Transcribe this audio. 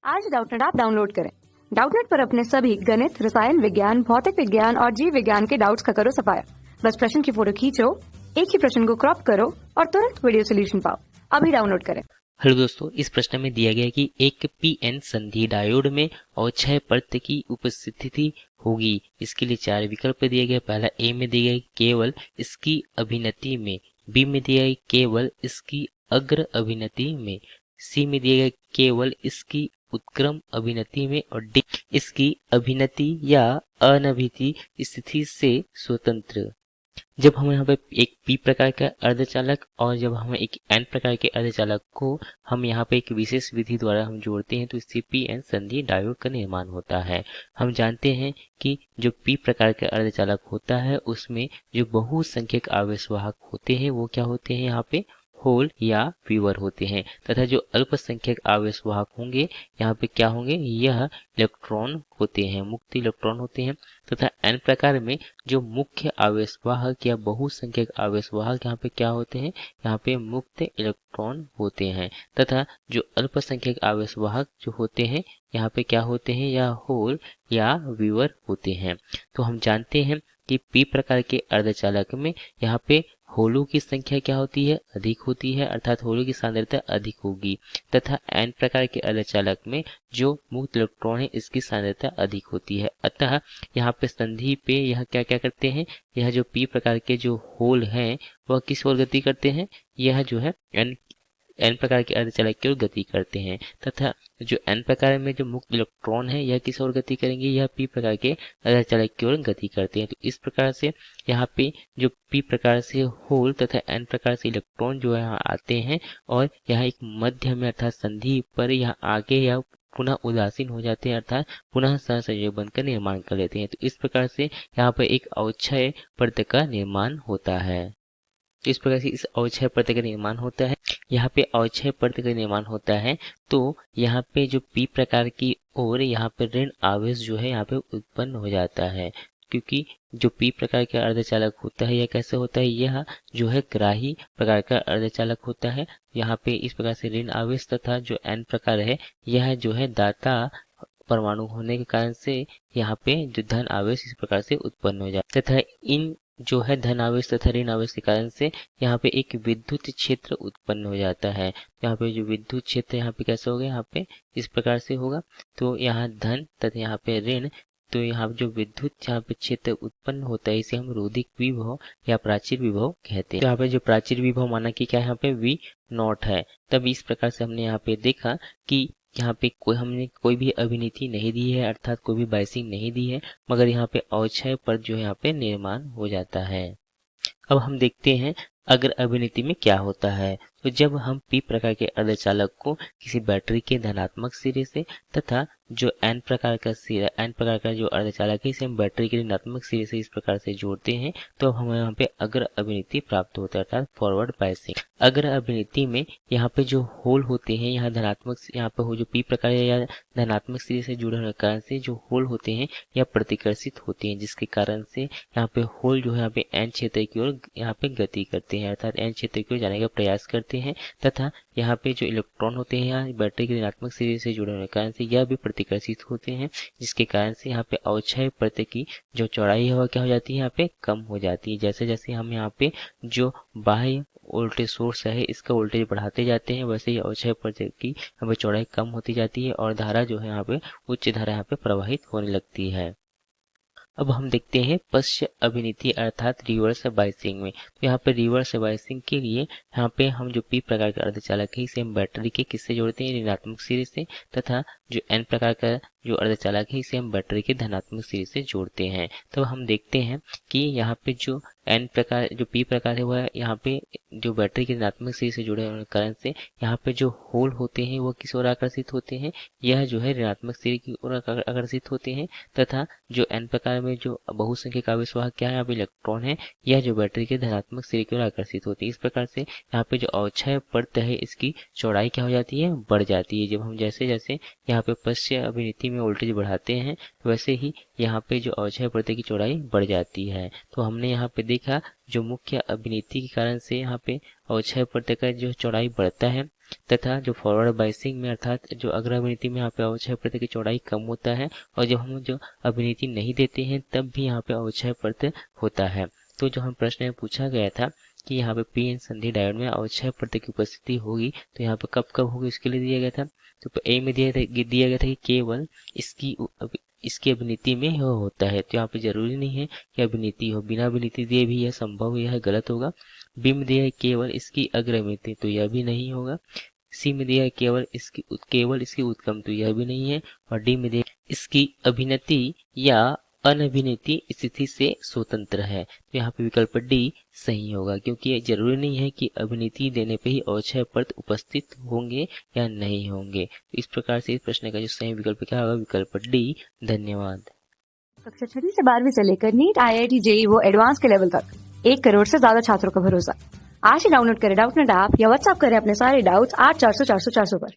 आज Doubtnut app download करें। Doubtnut पर अपने सभी गणित, रसायन विज्ञान, भौतिक विज्ञान और जीव विज्ञान के डाउट्स का करो सफाया। बस प्रश्न की फोटो खींचो, एक ही प्रश्न को क्रॉप करो और तुरंत वीडियो सोल्यूशन पाओ। अभी डाउनलोड करें। हेलो दोस्तों, इस प्रश्न में दिया गया है कि एक पीएन संधि डायोड में और 6 परत की उपस्थिति होगी। इसके लिए 4 विकल्प दिए गए। पहला ए में दिया गया केवल इसकी अभिनति में, बी में दिया गया केवल इसकी अग्र अभिनति में, सी में दिया गया केवल इसकी उत्क्रम अभिनति में और डी इसकी अभिनति या अनभिति स्थिति से स्वतंत्र। जब हम यहाँ पे एक पी प्रकार का अर्धचालक और जब हम एक एन प्रकार के अर्धचालक को हम यहाँ पे एक विशेष विधि द्वारा हम जोड़ते हैं तो इससे पी एन संधि डायोड का निर्माण होता है। हम जानते हैं कि जो पी प्रकार का अर्धचालक होता है उसमें जो बहुसंख्यक आवेशवाहक होते हैं वो क्या होते हैं, यहाँ पे होल या व्यूअर होते हैं, तथा जो अल्पसंख्यक आवेशवाहक होंगे यहाँ पे क्या होंगे, यह इलेक्ट्रॉन होते हैं, मुक्त इलेक्ट्रॉन होते हैं। तथा एन प्रकार में जो मुख्य आवेशवाहक या बहुसंख्यक आवेशवाहक यहाँ पे क्या होते हैं, यहाँ पे मुक्त इलेक्ट्रॉन होते हैं। तथा जो अल्पसंख्यक आवेशवाहक जो होते हैं यहाँ पे क्या होते हैं, या होल या व्यूअर होते हैं। तो हम जानते हैं कि पी प्रकार के अर्धचालक में यहाँ पे होलों की संख्या क्या होती है, अधिक होती है, अर्थात होलों की सांद्रता अधिक होगी। तथा एन प्रकार के अर्धचालक में जो मुक्त इलेक्ट्रॉन है इसकी सांद्रता अधिक होती है। अतः यहाँ पे संधि पे यह क्या क्या करते हैं, यह जो पी प्रकार के जो होल हैं वह किस ओर गति करते हैं, यह जो है एन प्रकार के अर्धचालक की ओर गति करते हैं। तथा जो एन प्रकार में जो मुक्त इलेक्ट्रॉन है यह किस ओर गति करेंगे, यह पी प्रकार के अर्धचालक की ओर गति करते हैं। तो इस प्रकार से यहाँ पे जो पी प्रकार से होल तथा एन प्रकार से इलेक्ट्रॉन जो यहाँ आते हैं और यहाँ एक मध्य में अर्थात संधि पर यहाँ आगे या पुनः उदासीन हो जाते हैं, अर्थात पुनः सहसंयोजक बनकर निर्माण कर लेते हैं। तो इस प्रकार से यहाँ पर एक अवक्षय परत का निर्माण होता है। तो इस प्रकार से इस अवक्षय परत का निर्माण होता है। यहाँ पे अवक्षय परत का निर्माण होता है तो यहाँ पे जो पी प्रकार की ओर यहाँ पे ऋण आवेश जो है यहाँ पे उत्पन्न हो जाता है, क्योंकि जो पी प्रकार का अर्धचालक होता है यह कैसे होता है, यह जो है ग्राही प्रकार का अर्धचालक होता है। यहाँ पे इस प्रकार से ऋण आवेश तथा जो एन प्रकार है यह जो है दाता परमाणु होने के कारण से यहाँ पे जो धन आवेश इस प्रकार से उत्पन्न हो जाता है। तथा इन जो है धन आवेश तथा ऋण आवेश के कारण से यहाँ पे एक विद्युत क्षेत्र उत्पन्न हो जाता है। यहाँ पे जो विद्युत क्षेत्र यहाँ पे कैसे होगा, यहाँ पे इस प्रकार से होगा। तो यहाँ धन तथा यहाँ पे ऋण, तो यहाँ जो विद्युत यहाँ पे क्षेत्र उत्पन्न होता है इसे हम रोधिक विभव या प्राचीर विभव कहते हैं। तो यहाँ पे जो प्राचीर विभव माना कि क्या यहाँ पे V नॉट है। तब इस प्रकार से हमने यहाँ पे देखा कि यहाँ पे हमने कोई भी अभिनीति नहीं दी है, अर्थात कोई भी बाइसिंग नहीं दी है, मगर यहाँ पे अवक्षय पर जो यहाँ पे निर्माण हो जाता है। अब हम देखते हैं अग्र अभिनीति में क्या होता है। तो जब हम पी प्रकार के अर्धचालक को किसी बैटरी के धनात्मक सिरे से तथा जो एन प्रकार का जो अर्धचालक है इसे हम बैटरी के ऋणात्मक सिरे से इस प्रकार से जोड़ते हैं तो हमें यहाँ पे अग्र अभिनीति प्राप्त होता है, अर्थात फॉरवर्ड बायसिंग। अग्र अभिनीति में यहाँ पे जो होल होते हैं यहाँ धनात्मक, यहाँ पे हो जो पी प्रकार या धनात्मक सिरे से जुड़े होने के कारण से जो होल होते हैं यह प्रतिकर्षित होते हैं, जिसके कारण से यहाँ पे होल जो है यहाँ पे एन क्षेत्र की ओर यहाँ पे गति करते हैं, अर्थात एन क्षेत्र की ओर जाने का प्रयास करते हैं। तथा यहाँ पे जो इलेक्ट्रॉन होते हैं यहाँ बैटरी के ऋणात्मक सिरे से जुड़े होने के कारण से यह भी प्रतिकर्षित होते हैं, जिसके कारण से यहाँ पे अवक्षय परत की जो चौड़ाई है वह क्या हो जाती है, यहाँ पे कम हो जाती है। जैसे जैसे हम यहाँ पे जो बाह्य वोल्टेज सोर्स है इसका वोल्टेज बढ़ाते जाते हैं वैसे ही अवक्षय परत की यहाँ पे चौड़ाई कम होती जाती है और धारा जो है यहाँ पे उच्च धारा यहाँ पे प्रवाहित होने लगती है। अब हम देखते हैं पश्च अभिनीति अर्थात रिवर्स बायसिंग में। तो यहाँ पे रिवर्स बायसिंग के लिए यहाँ पे हम जो पी प्रकार का अर्धचालक है इसे हम बैटरी के किससे जोड़ते हैं, ऋणात्मक सिरे से, तथा जो एन प्रकार का जो अर्धचालक है इसे हम बैटरी के धनात्मक सिरे से जोड़ते हैं। तो हम देखते हैं कि यहाँ पे जो एन प्रकार जो पी प्रकार है वह यहाँ पे जो बैटरी के ऋणात्मक सिरे से जुड़े होने के कारण से यहाँ पे जो होल होते हैं वो किस ओर आकर्षित होते हैं, यह जो है ऋणात्मक सिरे की ओर आकर्षित होते हैं। तथा जो एन प्रकार में जो बहुसंख्यक आवेशवाहक क्या है, यहाँ पे इलेक्ट्रॉन है, यह जो बैटरी के धनात्मक सिरे की ओर आकर्षित होती है। इस प्रकार से यहाँ पे जो अवक्षय परत है इसकी चौड़ाई क्या हो जाती है, बढ़ जाती है। जब हम जैसे जैसे यहाँ पे पश्च अभिनीति में वोल्टेज बढ़ाते हैं वैसे ही यहाँ पे जो अवक्षय परत की चौड़ाई बढ़ जाती है। तो हमने यहाँ पे देखा जो मुख्य अभिनीति के कारण से यहाँ पे अवक्षय परत का जो चौड़ाई बढ़ता है तथा जो फॉरवर्ड बाइसिंग में अर्थात जो अग्र अभिनीति में यहाँ पे अवक्षय प्रत्यय की चौड़ाई कम होता है, और जब हम जो अभिनीति नहीं देते हैं तब भी यहाँ पे अवक्षय प्रत्यय होता है। तो जो हम प्रश्न में पूछा गया था कि यहाँ पे पी एन संधि डायोड में अवक्षय प्रत्यय की उपस्थिति होगी, तो यहाँ पे कब कब होगी इसके लिए दिया गया था। तो ए में दिया गया था कि केवल इसकी अभिनीति में यह होता है। तो यहाँ पे जरूरी नहीं है कि अभिनीति हो, बिना अभिनीति दिए भी यह संभव, यह गलत होगा। बी में दिया है केवल इसकी अग्र अभिनीति, तो यह भी नहीं होगा। सी में दिया है केवल इसकी उत्क्रम, तो यह भी नहीं है। और डी में दिया इसकी अभिनीति या अनभिनीति स्थिति से स्वतंत्र है, तो यहाँ पे विकल्प डी सही होगा, क्योंकि ये जरूरी नहीं है कि अभिनीति देने पे ही अवक्षय प्रत्यय उपस्थित होंगे या नहीं होंगे। तो इस प्रकार से इस प्रश्न का जो सही विकल्प क्या होगा, विकल्प डी। धन्यवाद। कक्षा 6 से 12वीं से लेकर नीट, IIT, JEE वो एडवांस के लेवल तक 1 करोड़ से ज्यादा छात्रों का भरोसा। आज ही डाउनलोड करें डाउटनेट ऐप या व्हाट्सएप करें अपने सारे डाउट्स 8400 400 400 पर।